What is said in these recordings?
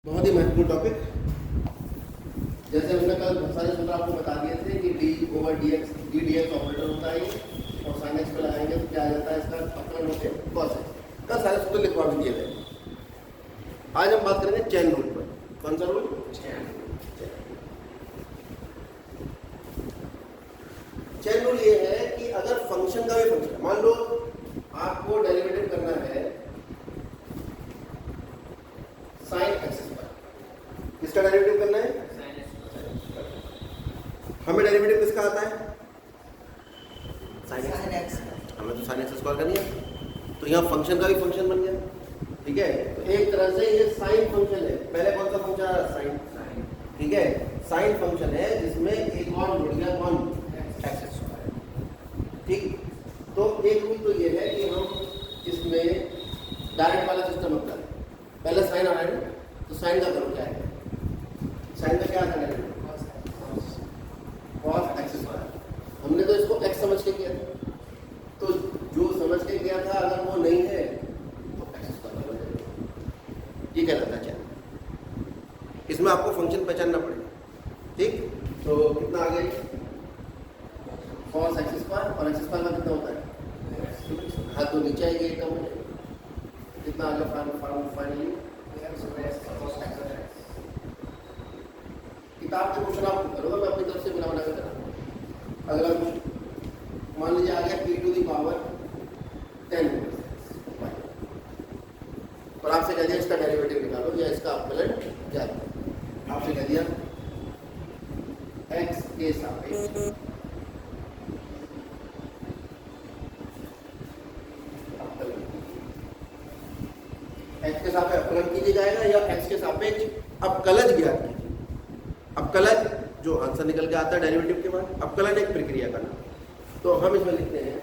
बहुत ही महत्वपूर्ण टॉपिक। जैसे हमने कल बहुत सारे सूत्र आपको बता दिए थे कि d/dx ddx ऑपरेटर होता है ये, और sin x पे लगाएंगे तो क्या आ जाता है, इसका अपना होते cos x। कल सारे सूत्र लिखवा भी दिए थे। आज हम बात करेंगे चेन रूल पर। कौन सा रूल? चेन रूल ये है कि अगर फंक्शन का भी फंक्शन, मान लो आपको डेरिवेटिव करना है sin x पर, किसका डेरिवेटिव करना है? हमें डेरिवेटिव किसका आता है? sin x। हमें तो sin x स्क्वायर करनी है, तो यहाँ फंक्शन का भी फंक्शन बन गया। ठीक है, तो एक तरह से ये साइन फंक्शन है। पहले कौन सा फंक्शन है? साइन। ठीक है, साइन फंक्शन है जिसमें एक और जुड़ गया कौन? x square. ठीक, तो एक रूल तो ये है कि हम इसमें डायरेक्ट वाला सिस्टम होता है। पहले साइन आ रहा है ना, तो साइन का करो क्या है? साइन का क्या आता है? cos x square. हमने तो इसको x समझ के किया था, तो जो समझ के किया था अगर वो नहीं है तो x स्क्वायर बन जाएगा। ये कहलाता है चैन। इसमें आपको फंक्शन पहचानना पड़ेगा। ठीक, तो कितना आ गया? cos x स्क्वायर, और x स्क्वायर का कितना होता है? हाँ, तो नीचे आएगी एक टर्म, कितना आ गया फाइनली? किताब के क्वेश्चन आप करोगे, मैं अपनी तरफ से बिना बना के करा। अगला क्वेश्चन मान लीजिए आ गया e टू द पावर 10 और आपसे कह दिया इसका डेरिवेटिव निकालो या इसका अपकलन क्या है। आपसे कह दिया x के सापेक्ष x के सापेक्ष अपकलन कीजिए जाएगा या x के सापेक्ष अपकलज ज्ञात कीजिए। अपकलन जो आंसर निकल के आता है डेरिवेटिव के बाद, अपकलन एक प्रक्रिया का नाम। तो हम इसमें लिखते हैं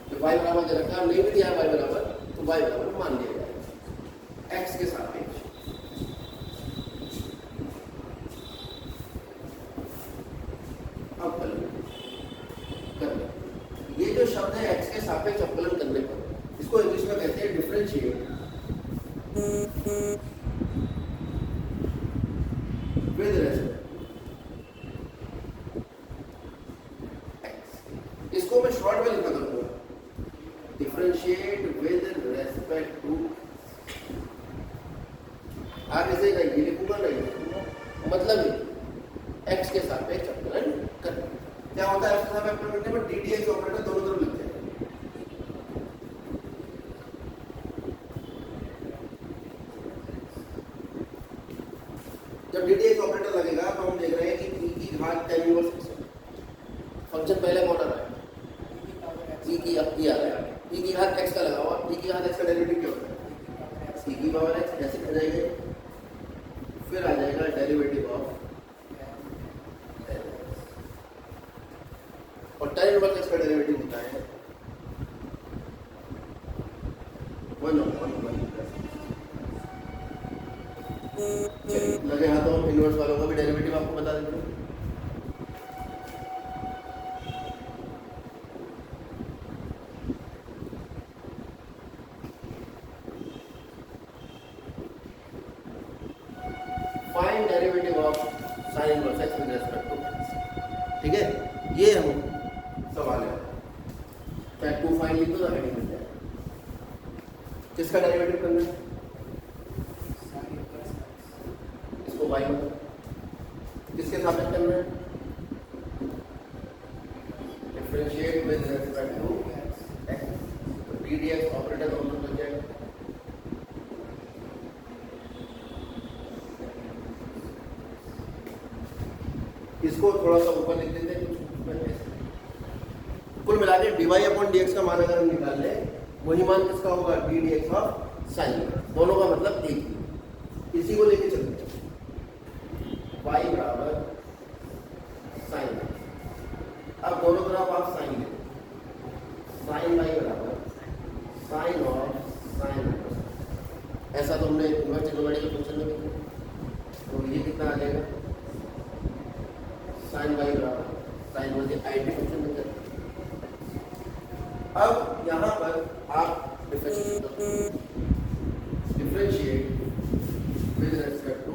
कि y बराबर जब रखा नहीं भी दिया y बराबर, तो y बराबर मान लिया जाएगा x के सापेक्ष अपकलन करना। ये जो शब्द है x के सापेक्ष अपकलन करने पर, इसको इंग्लिश में कहते हैं डिफरेंशिएट विद रेस्पेक्ट। इसको मैं शॉर्ट में लिखा करूंगा, डिफरेंशिएट विद रेस्पेक्ट टू। आप इसे ये लिखूंगा नहीं लिखूंगा, मतलब x के सापेक्ष अपकलन करना। क्या होता है x के सापेक्ष अपकलन करने में? ddx ऑपरेटर दोनों तरफ लिखते हैं। जब ddx ऑपरेटर लगेगा तो हम देख रहे हैं कि e की घात 10 इनवर्स फंक्शन पहले कौन आ रहा है? e की आ रहा है, e की घात x का लगा हुआ, e की घात x का डेरिवेटिव क्या होता है? e की पावर x ऐसे आ जाएंगे, फिर आ जाएगा डेरिवेटिव ऑफ और tan इनवर्स x का डेरिवेटिव होता है 1/1 लगे हाथों हम इनवर्स वालों का भी डेरिवेटिव आपको बता देते हैं। Find derivative of sin inverse x with respect to x। ठीक है, ये हम सवाल है। चाहे 2 फाइंड लिख दो तो हेडिंग मिल जाएगा। किसका डेरिवेटिव करना है? इसको y में किसके सापेक्ष करना है? Differentiate with respect to x। तो ddx ऑपरेटर दोनों लग जाएगा। इसको थोड़ा सा ऊपर लिख देते हैं कुल मिला के dy/dx का मान अगर हम निकाल लें, वही मान किसका होगा? ddx of sine. दोनों का मतलब एक ही। इसी को लेके चलते हैं, y बराबर साइन। अब दोनों तरफ आप साइन ले, साइन y बराबर साइन ऑफ साइन। ऐसा तो हमने इनवर्स ट्रिग्नोमेट्री के फंक्शन में किया। तो ये कितना आ जाएगा? साइन y बराबर साइन वाले आइडेंटिटी फंक्शन बन जाता है। अब यहाँ पर आप डिफरेंशिएट विद रेस्पेक्ट टू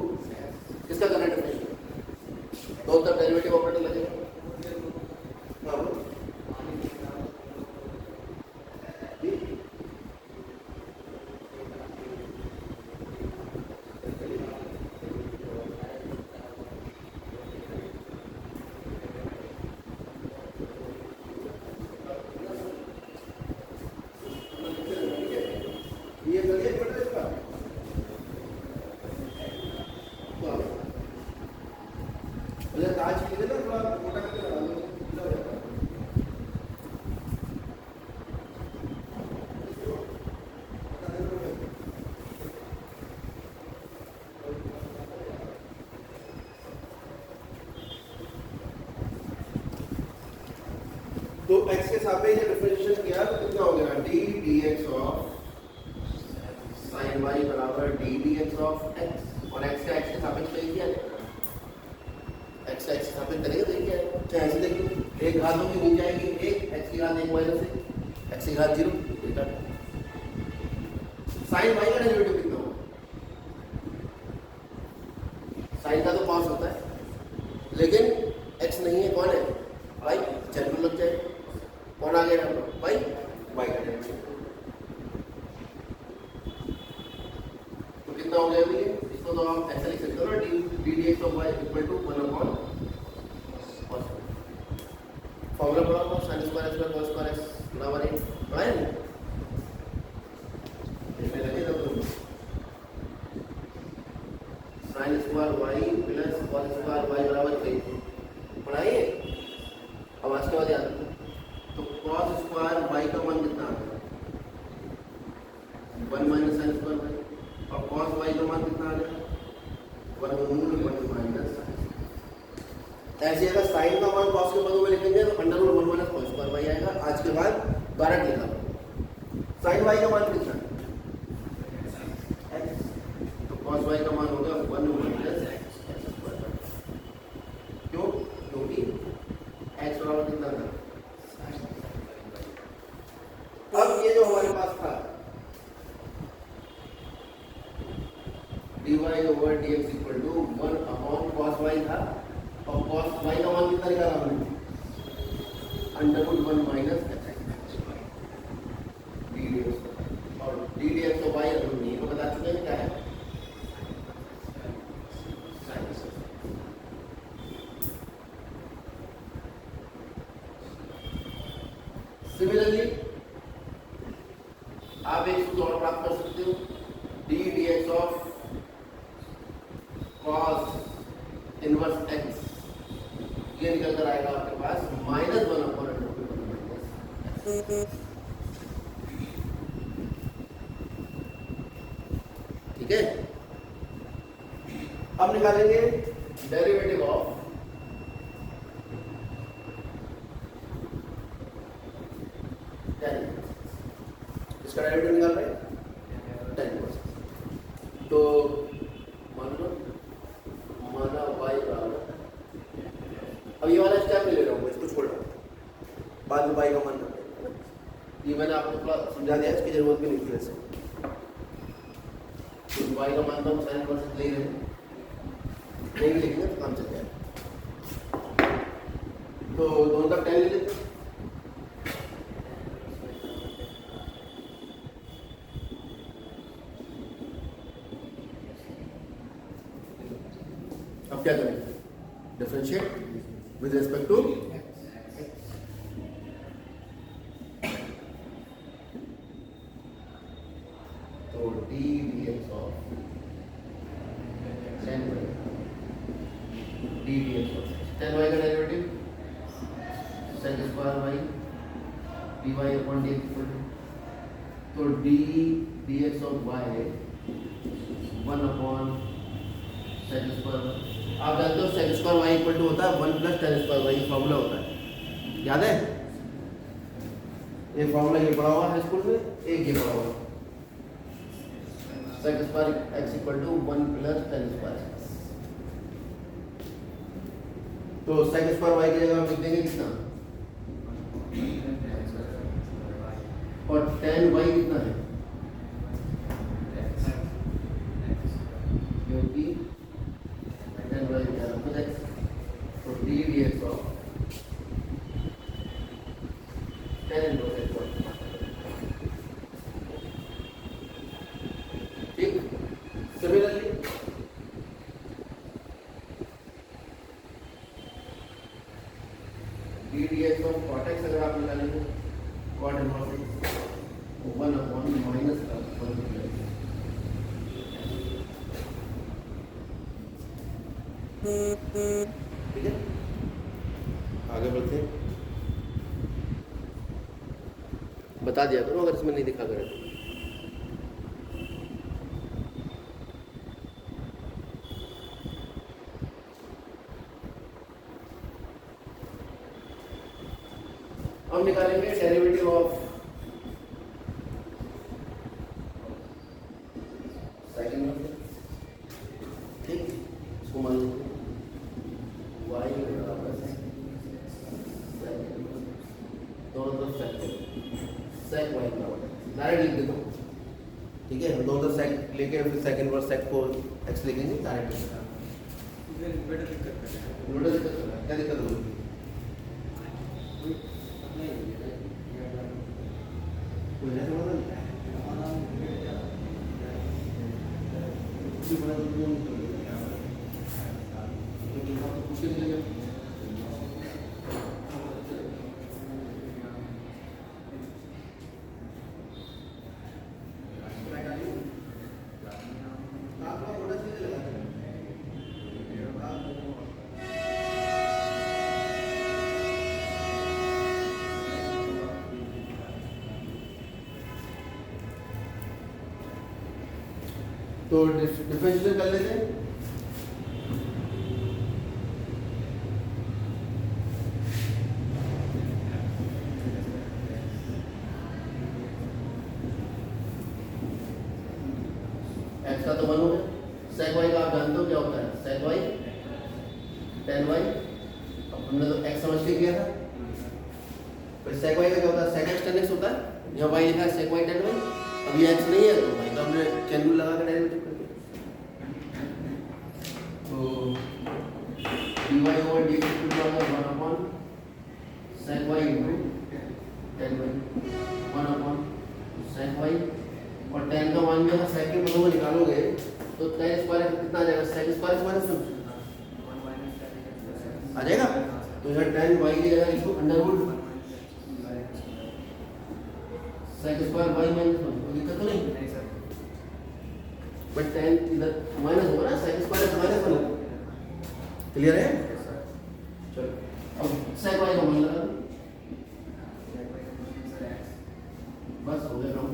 तो x के सापेक्ष डिफरेंशिएशन किया तो कितना हो गया d dx of sin y बराबर d dx ऑफ x, और x का x के सापेक्ष तो किया x का x के सापेक्ष करेंगे तो क्या है, चाहे ऐसे देख लो, एक घात होगी नीचे आएगी एक, x की घात 1 माइनस 1, x की घात 0, sin y का डेरिवेटिव कितना होगा, sin का तो cos होता है लेकिन x नहीं है, कौन है y, चल लग जाए, कौन आ गया हम लोग y, y का डेरिवेटिव, तो कितना हो गया अभी, इसको तो आप ऐसा लिख सकते हो ना, d dx of y equal to 1 upon cos, formula पढ़ा हुआ sin square x cos square x बराबर है, पढ़ा है ना, इसमें लगे तो sin square y plus cos square y बराबर 3 पढ़ाइए। अब आज के बाद याद रखो, तो cos स्क्वायर y का मान कितना आ गया 1 माइनस sin स्क्वायर y, और cos y का मान कितना आ गया 1 माइनस, ऐसे अगर sin का मान cos के पदों में लिखेंगे तो under root 1 minus cos square y आएगा। आज के बाद डायरेक्ट लिखा sin y का मान कितना है x, तो cos y का मान होगा 1 माइनस x स्क्वायर, क्यों, क्योंकि x बराबर कितना था, अब ये जो हमारे पास था dy over dx equal to 1 upon cos y था, और cos y का मान कितना निकाला हमने, under root 1 minus D dx, और डी dx तो y हम नहीं तो बता चुके हैं क्या है, सिमिलरली आप एक सूत्र और प्राप्त कर सकते हो, d dx of cos inverse x, ये निकल कर आएगा आपके पास -1 अपॉन अंडर रूट 1 माइनस, ठीक है। अब निकालेंगे डेरिवेटिव ऑफ इसका डेरिवेटिव निकाल रहे हैं 10%, तो मान लो माना y बराबर, अब ये वाला स्टेप ले रहा हूँ, इसको छोड़ रहा हूँ, बाद में y का मान करते हैं, ये मैंने आपको थोड़ा समझा दिया, इसकी जरूरत भी नहीं थी वैसे, तो y का मान तो हम sin इनवर्स ले रहे हैं, नहीं भी लिखेंगे तो काम चल जाएगा, तो दोनों का 10 ले लेते हैं, अब क्या करें, डिफरेंशिएट विद रिस्पेक्ट टू तो d dx of 10y, d dx of 10y का derivative sin square y dy अपॉन dx इक्वल टू, तो d dx ऑफ y 1 अपॉन sin स्क्वायर, आप जानते हो sin square y equal to होता है 1 plus tan square y, formula होता है, याद है, ये फार्मूला ये पढ़ा हुआ है स्कूल में, एक ये पढ़ा हुआ sin square x equal to 1 plus tan square, तो sin स्क्वायर y की जगह हम लिख देंगे कितना, और tan y कितना है, क्योंकि tan y क्या है x, तो d dx of tan inverse x, ठीक। Similarly d dx of cot x अगर आप निकालेंगे cot inverse x 1 upon minus 1 ठीक है, आगे बढ़ते हैं, बता दिया करो अगर इसमें नहीं दिखा करे तो। हम निकालेंगे डेरिवेटिव ऑफ सेकंड में, ठीक, इसको मान लो y बराबर है दोनों तरफ sec y बराबर है, डायरेक्ट लिख देता हूँ, ठीक है। दोनों तरफ sec लेके फिर सेकंड वर्स sec को x लिखेंगे डायरेक्ट। इन्वर्टर दिक्कत कर रहा है, क्या दिक्कत हो रही है? तो डिफरेंशिएशन कर लेते हैं। x का तो 1 हो गया, sec y का आप जानते हो क्या होता है, sec y tan y, अब हमने तो x समझ के किया था, फिर sec y का क्या होता है, sec x tan x होता है, यहाँ y लिखा है sec y tan y, अब ये x नहीं है तो भाई तो हमने चैन रूल लगा के डेरिवेटिव कर दिया, तो dy over dx equal to 1 upon sec y into tan y, 1 upon sec y, और tan का मान भी अगर sec के पदों में निकालोगे तो tan स्क्वायर कितना आ जाएगा, sec स्क्वायर माइनस 1 आ जाएगा, तो यहाँ tan y की जगह लिखो under root sec square y minus 1, कोई दिक्कत तो नहीं, बट tan इधर माइनस होगा ना, sec स्क्वायर माइनस 1 होगा, क्लियर है? चलो अब sec y का मान लगा दो, बस हो गया काम।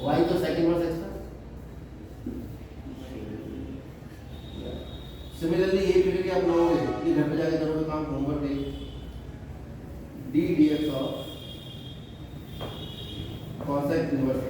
y तो सेकंड वर्स x का, सिमिलरली ये ट्रिक आप बनाओगे, ये घर पे जाके करोगे काम, होमवर्क है, d dx of cos x inverse